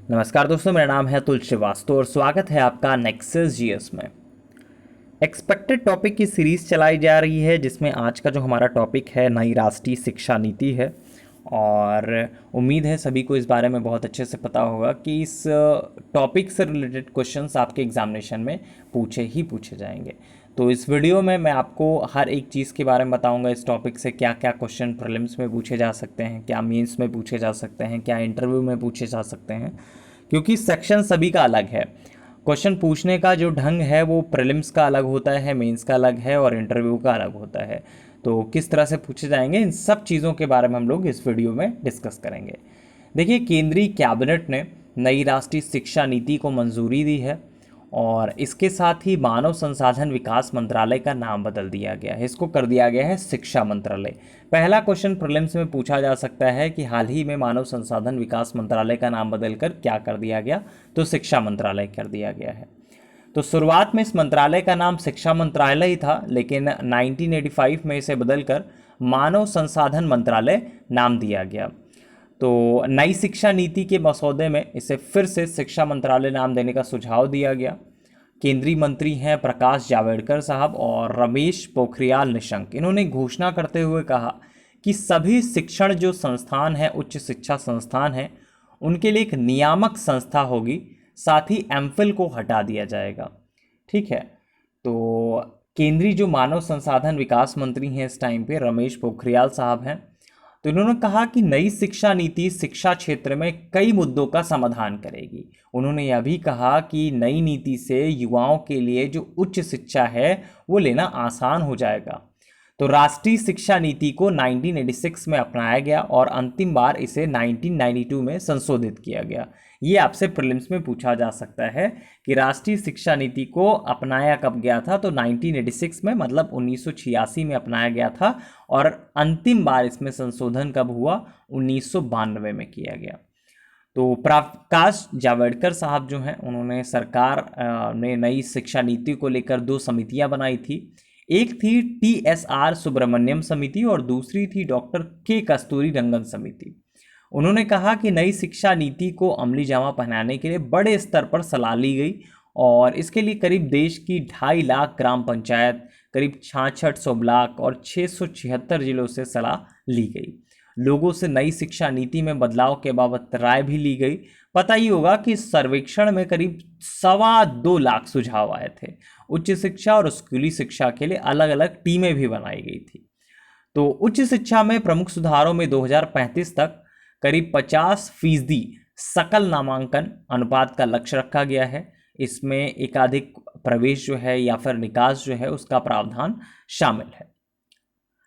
नमस्कार दोस्तों, मेरा नाम है अतुल श्रीवास्तव और स्वागत है आपका नेक्सस जीएस में। एक्सपेक्टेड टॉपिक की सीरीज़ चलाई जा रही है जिसमें आज का जो हमारा टॉपिक है नई राष्ट्रीय शिक्षा नीति है। और उम्मीद है सभी को इस बारे में बहुत अच्छे से पता होगा कि इस टॉपिक से रिलेटेड क्वेश्चंस आपके एग्जामिनेशन में पूछे जाएंगे। तो इस वीडियो में मैं आपको हर एक चीज़ के बारे में बताऊंगा। इस टॉपिक से क्या क्या क्वेश्चन प्रीलिम्स में पूछे जा सकते हैं, क्या मेंस में पूछे जा सकते हैं, क्या इंटरव्यू में पूछे जा सकते हैं, क्योंकि सेक्शन सभी का अलग है। क्वेश्चन पूछने का जो ढंग है वो प्रीलिम्स का अलग होता है, मेंस का अलग है और इंटरव्यू का अलग होता है। तो किस तरह से पूछे जाएंगे, इन सब चीज़ों के बारे में हम लोग इस वीडियो में डिस्कस करेंगे। देखिए, केंद्रीय कैबिनेट ने नई राष्ट्रीय शिक्षा नीति को मंजूरी दी है और इसके साथ ही मानव संसाधन विकास मंत्रालय का नाम बदल दिया गया है। इसको कर दिया गया है शिक्षा मंत्रालय। पहला क्वेश्चन प्रीलिम्स में पूछा जा सकता है कि हाल ही में मानव संसाधन विकास मंत्रालय का नाम बदलकर क्या कर दिया गया, तो शिक्षा मंत्रालय कर दिया गया है। तो शुरुआत में इस मंत्रालय का नाम शिक्षा मंत्रालय ही था, लेकिन 1985 में इसे बदलकर मानव संसाधन मंत्रालय नाम दिया गया। तो नई शिक्षा नीति के मसौदे में इसे फिर से शिक्षा मंत्रालय नाम देने का सुझाव दिया गया। केंद्रीय मंत्री हैं प्रकाश जावड़ेकर साहब और रमेश पोखरियाल निशंक। इन्होंने घोषणा करते हुए कहा कि सभी शिक्षण जो संस्थान है, उच्च शिक्षा संस्थान है, उनके लिए एक नियामक संस्था होगी। साथ ही एमफिल को हटा दिया जाएगा। ठीक है। तो केंद्रीय जो मानव संसाधन विकास मंत्री हैं इस टाइम पे रमेश पोखरियाल साहब हैं। तो इन्होंने कहा कि नई शिक्षा नीति शिक्षा क्षेत्र में कई मुद्दों का समाधान करेगी। उन्होंने यह भी कहा कि नई नीति से युवाओं के लिए जो उच्च शिक्षा है वो लेना आसान हो जाएगा। तो राष्ट्रीय शिक्षा नीति को 1986 में अपनाया गया और अंतिम बार इसे 1992 में संशोधित किया गया। ये आपसे प्रीलिम्स में पूछा जा सकता है कि राष्ट्रीय शिक्षा नीति को अपनाया कब गया था, तो 1986 में, मतलब 1986 में अपनाया गया था और अंतिम बार इसमें संशोधन कब हुआ, 1992 में किया गया। तो प्रकाश जावड़ेकर साहब जो हैं उन्होंने सरकार ने नई शिक्षा नीति को लेकर दो समितियां बनाई थी। एक थी TSR सुब्रमण्यम समिति और दूसरी थी डॉक्टर के कस्तूरी रंगन समिति। उन्होंने कहा कि नई शिक्षा नीति को अमली जामा पहनाने के लिए बड़े स्तर पर सलाह ली गई और इसके लिए करीब देश की 2.5 लाख ग्राम पंचायत, करीब 6600 ब्लॉक और 676 जिलों से सलाह ली गई। लोगों से नई शिक्षा नीति में बदलाव के बाबत राय भी ली गई। पता ही होगा कि इस सर्वेक्षण में करीब 2.25 लाख सुझाव आए थे। उच्च शिक्षा और स्कूली शिक्षा के लिए अलग अलग टीमें भी बनाई गई थी। तो उच्च शिक्षा में प्रमुख सुधारों में 2035 तक करीब 50% सकल नामांकन अनुपात का लक्ष्य रखा गया है। इसमें एकाधिक प्रवेश जो है या फिर निकास जो है उसका प्रावधान शामिल है।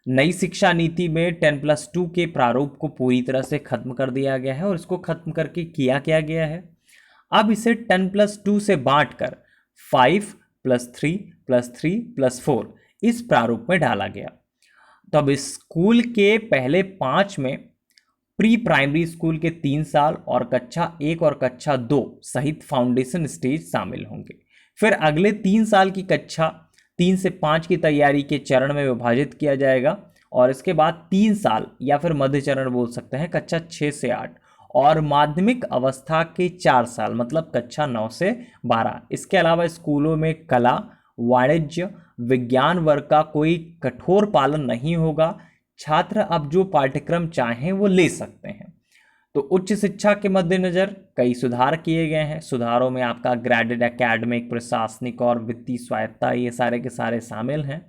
नई शिक्षा नीति में 10+2 के प्रारूप को पूरी तरह से खत्म कर दिया गया है और इसको खत्म करके किया क्या गया है, अब इसे 10+2 से बांटकर 5+3+3+4 इस प्रारूप में डाला गया। तो अब स्कूल के पहले 5 में प्री प्राइमरी स्कूल के 3 साल और कक्षा 1 और कक्षा 2 सहित फाउंडेशन स्टेज शामिल होंगे। फिर अगले 3 साल की कक्षा 3 से 5 की तैयारी के चरण में विभाजित किया जाएगा और इसके बाद 3 साल या फिर मध्य चरण बोल सकते हैं, कक्षा 6 से 8 और माध्यमिक अवस्था के 4 साल, मतलब कक्षा 9 से 12। इसके अलावा स्कूलों में कला, वाणिज्य, विज्ञान वर्ग का कोई कठोर पालन नहीं होगा। छात्र अब जो पाठ्यक्रम चाहें वो ले सकते हैं। तो उच्च शिक्षा के मद्देनजर कई सुधार किए गए हैं। सुधारों में आपका ग्रेडेड एकेडमिक, प्रशासनिक और वित्तीय स्वायत्ता, ये सारे के सारे शामिल हैं।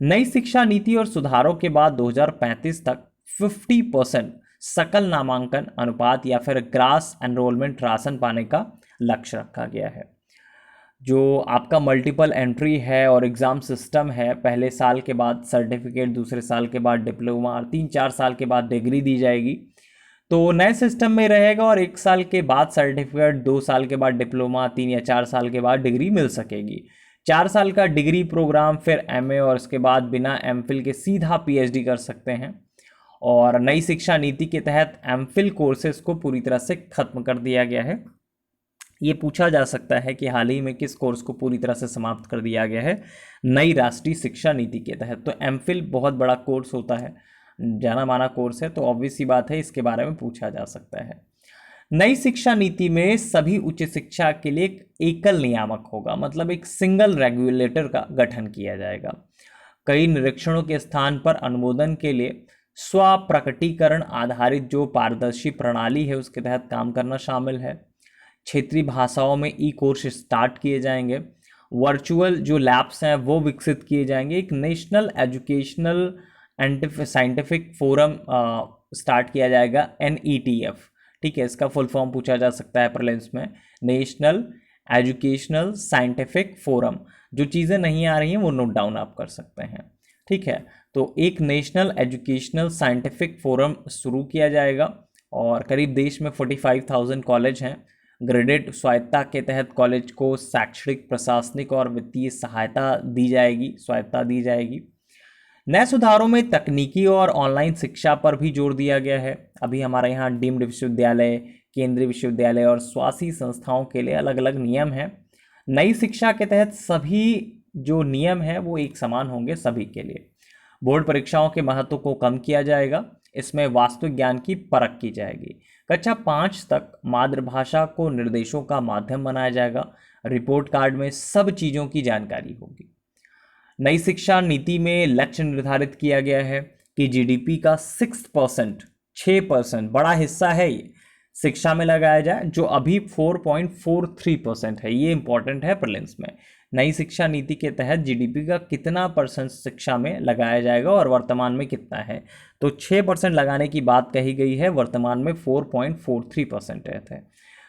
नई शिक्षा नीति और सुधारों के बाद 2035 तक 50% सकल नामांकन अनुपात या फिर ग्रास एनरोलमेंट राशन पाने का लक्ष्य रखा गया है। जो आपका मल्टीपल एंट्री है और एग्ज़ाम सिस्टम है, पहले साल के बाद सर्टिफिकेट, दूसरे साल के बाद डिप्लोमा और 3-4 साल के बाद डिग्री दी जाएगी। तो नए सिस्टम में रहेगा और 1 साल के बाद सर्टिफिकेट, 2 साल के बाद डिप्लोमा, 3 या 4 साल के बाद डिग्री मिल सकेगी। 4 साल का डिग्री प्रोग्राम, फिर MA और उसके बाद बिना MPhil के सीधा PhD कर सकते हैं। और नई शिक्षा नीति के तहत MPhil कोर्सेज को पूरी तरह से खत्म कर दिया गया है। ये पूछा जा सकता है कि हाल ही में किस कोर्स को पूरी तरह से समाप्त कर दिया गया है नई राष्ट्रीय शिक्षा नीति के तहत। तो MPhil बहुत बड़ा कोर्स होता है, जाना माना कोर्स है, तो ऑब्वियस सी बात है इसके बारे में पूछा जा सकता है। नई शिक्षा नीति में सभी उच्च शिक्षा के लिए एक एकल नियामक होगा, मतलब एक सिंगल रेगुलेटर का गठन किया जाएगा। कई निरीक्षणों के स्थान पर अनुमोदन के लिए स्वप्रकटीकरण आधारित जो पारदर्शी प्रणाली है उसके तहत काम करना शामिल है। क्षेत्रीय भाषाओं में ई कोर्स स्टार्ट किए जाएंगे। वर्चुअल जो लैब्स हैं वो विकसित किए जाएंगे। एक national educational and scientific forum start किया जाएगा, NETF। ठीक है, इसका फुल फॉर्म पूछा जा सकता है प्रीलिम्स में, नेशनल एजुकेशनल साइंटिफिक फोरम। जो चीज़ें नहीं आ रही हैं वो नोट डाउन आप कर सकते हैं। ठीक है, तो एक नेशनल एजुकेशनल साइंटिफिक फोरम शुरू किया जाएगा और करीब देश में 45,000 कॉलेज हैं। ग्रेडेड स्वायत्ता के तहत कॉलेज को शैक्षणिक, प्रशासनिक और वित्तीय सहायता दी जाएगी, स्वायत्ता दी जाएगी। नए सुधारों में तकनीकी और ऑनलाइन शिक्षा पर भी जोर दिया गया है। अभी हमारे यहाँ डीम्ड विश्वविद्यालय, केंद्रीय विश्वविद्यालय और स्वासी संस्थाओं के लिए अलग अलग नियम हैं। नई शिक्षा के तहत सभी जो नियम हैं वो एक समान होंगे सभी के लिए। बोर्ड परीक्षाओं के महत्व को कम किया जाएगा। इसमें वास्तविक ज्ञान की परख की जाएगी। कक्षा 5 तक मातृभाषा को निर्देशों का माध्यम बनाया जाएगा। रिपोर्ट कार्ड में सब चीज़ों की जानकारी होगी। नई शिक्षा नीति में लक्ष्य निर्धारित किया गया है कि GDP का 6% बड़ा हिस्सा है ये शिक्षा में लगाया जाए, जो अभी 4.43% है। ये इंपॉर्टेंट है प्रीलिम्स में। नई शिक्षा नीति के तहत GDP का कितना परसेंट शिक्षा में लगाया जाएगा और वर्तमान में कितना है, तो 6% लगाने की बात कही गई है, वर्तमान में 4.43% है।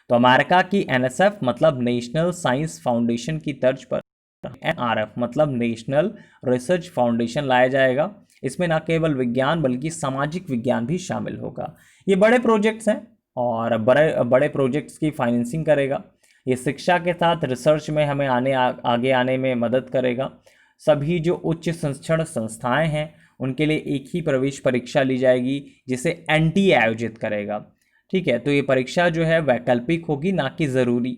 तो अमेरिका की NSF मतलब नेशनल साइंस फाउंडेशन की तर्ज पर NRF मतलब नेशनल रिसर्च फाउंडेशन लाया जाएगा। इसमें न केवल विज्ञान बल्कि सामाजिक विज्ञान भी शामिल होगा। ये बड़े प्रोजेक्ट्स हैं और बड़े प्रोजेक्ट्स की फाइनेंसिंग करेगा। ये शिक्षा के साथ रिसर्च में हमें आगे आने में मदद करेगा। सभी जो उच्च शिक्षण संस्थाएं हैं उनके लिए एक ही प्रवेश परीक्षा ली जाएगी जिसे NTA आयोजित करेगा। ठीक है, तो ये परीक्षा जो है वैकल्पिक होगी, ना कि ज़रूरी।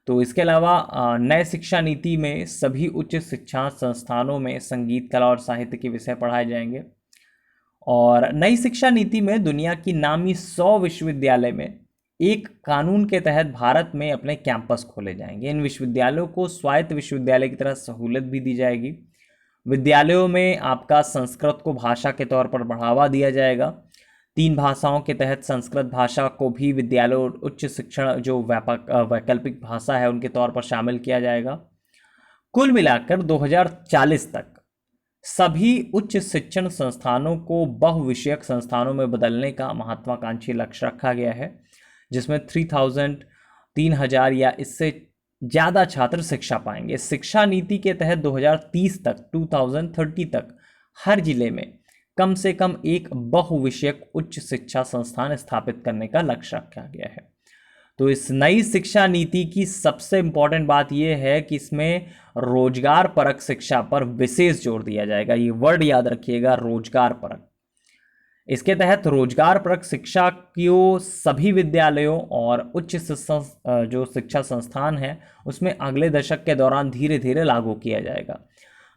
तो इसके अलावा नए शिक्षा नीति में सभी उच्च शिक्षा संस्थानों में संगीत, कला और साहित्य के विषय पढ़ाए जाएंगे। और नई शिक्षा नीति में दुनिया की नामी 100 विश्वविद्यालय में एक कानून के तहत भारत में अपने कैंपस खोले जाएंगे। इन विश्वविद्यालयों को स्वायत्त विश्वविद्यालय की तरह सहूलत भी दी जाएगी। विद्यालयों में आपका संस्कृत को भाषा के तौर पर बढ़ावा दिया जाएगा। 3 भाषाओं के तहत संस्कृत भाषा को भी विद्यालयों और उच्च शिक्षण जो वैकल्पिक भाषा है उनके तौर पर शामिल किया जाएगा। कुल मिलाकर 2040 तक सभी उच्च शिक्षण संस्थानों को बहुविषयक संस्थानों में बदलने का महत्वाकांक्षी लक्ष्य रखा गया है, जिसमें 3,000 या इससे ज़्यादा छात्र शिक्षा पाएंगे। शिक्षा नीति के तहत 2030 तक हर जिले में कम से कम एक बहुविषयक उच्च शिक्षा संस्थान स्थापित करने का लक्ष्य रखा गया है। तो इस नई शिक्षा नीति की सबसे इम्पॉर्टेंट बात यह है कि इसमें रोजगार परक शिक्षा पर विशेष जोर दिया जाएगा। ये वर्ड याद रखिएगा, रोजगार परक। इसके तहत रोजगार परक शिक्षा को सभी विद्यालयों और उच्च जो शिक्षा संस्थान है उसमें अगले दशक के दौरान धीरे धीरे लागू किया जाएगा।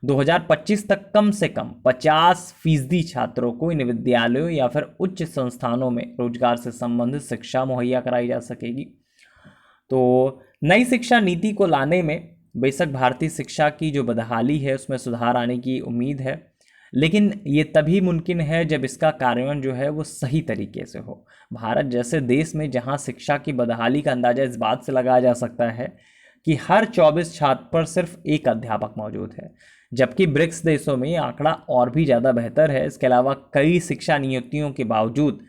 2025 तक कम से कम 50% छात्रों को इन विद्यालयों या फिर उच्च संस्थानों में रोजगार से संबंधित शिक्षा मुहैया कराई जा सकेगी। तो नई शिक्षा नीति को लाने में बेशक भारतीय शिक्षा की जो बदहाली है उसमें सुधार आने की उम्मीद है, लेकिन ये तभी मुमकिन है जब इसका कार्यान्वयन जो है वो सही तरीके से हो। भारत जैसे देश में जहाँ शिक्षा की बदहाली का अंदाजा इस बात से लगाया जा सकता है कि हर 24 छात्र पर सिर्फ एक अध्यापक मौजूद है, जबकि ब्रिक्स देशों में ये आंकड़ा और भी ज़्यादा बेहतर है। इसके अलावा कई शिक्षा नियुक्तियों के बावजूद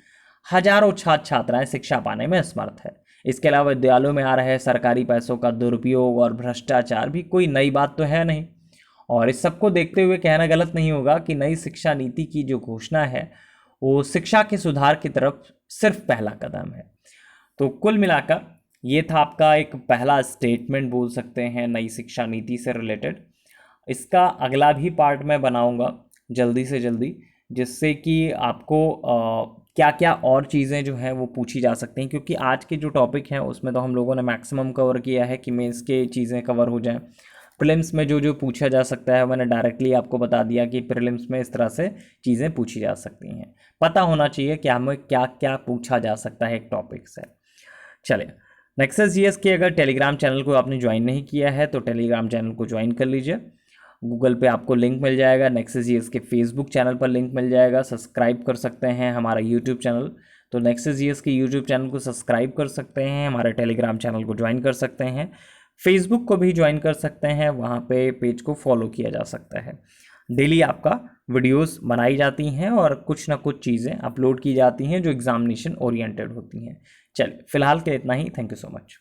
हजारों छात्र छात्राएं शिक्षा पाने में असमर्थ है। इसके अलावा विद्यालयों में आ रहे सरकारी पैसों का दुरुपयोग और भ्रष्टाचार भी कोई नई बात तो है नहीं। और इस सबको देखते हुए कहना गलत नहीं होगा कि नई शिक्षा नीति की जो घोषणा है वो शिक्षा के सुधार की तरफ सिर्फ पहला कदम है। तो कुल मिलाकर ये था आपका एक पहला स्टेटमेंट बोल सकते हैं नई शिक्षा नीति से रिलेटेड। इसका अगला भी पार्ट मैं बनाऊंगा जल्दी से जल्दी, जिससे कि आपको क्या क्या और चीज़ें जो हैं वो पूछी जा सकती हैं, क्योंकि आज के जो टॉपिक हैं उसमें तो हम लोगों ने मैक्सिमम कवर किया है कि मेंस के चीज़ें कवर हो जाएं। प्रीलिम्स में जो जो पूछा जा सकता है मैंने डायरेक्टली आपको बता दिया कि प्रीलिम्स में इस तरह से चीज़ें पूछी जा सकती हैं। पता होना चाहिए कि हमें क्या क्या पूछा जा सकता है एक टॉपिक से। चलिए, नेक्सस जीएस के अगर टेलीग्राम चैनल को आपने ज्वाइन नहीं किया है तो टेलीग्राम चैनल को ज्वाइन कर लीजिए। गूगल पे आपको लिंक मिल जाएगा, नेक्सस जीएस के फेसबुक चैनल पर लिंक मिल जाएगा। सब्सक्राइब कर सकते हैं हमारा यूट्यूब चैनल, तो नेक्सस जीएस के यूट्यूब चैनल को सब्सक्राइब कर सकते हैं, हमारे टेलीग्राम चैनल को ज्वाइन कर सकते हैं, फेसबुक को भी ज्वाइन कर सकते हैं, वहाँ पे पेज को फॉलो किया जा सकता है। डेली आपका वीडियोस बनाई जाती हैं और कुछ ना कुछ चीज़ें अपलोड की जाती हैं जो एग्जामिनेशन ओरिएंटेड होती हैं। चलिए, फिलहाल के इतना ही। Thank you so much.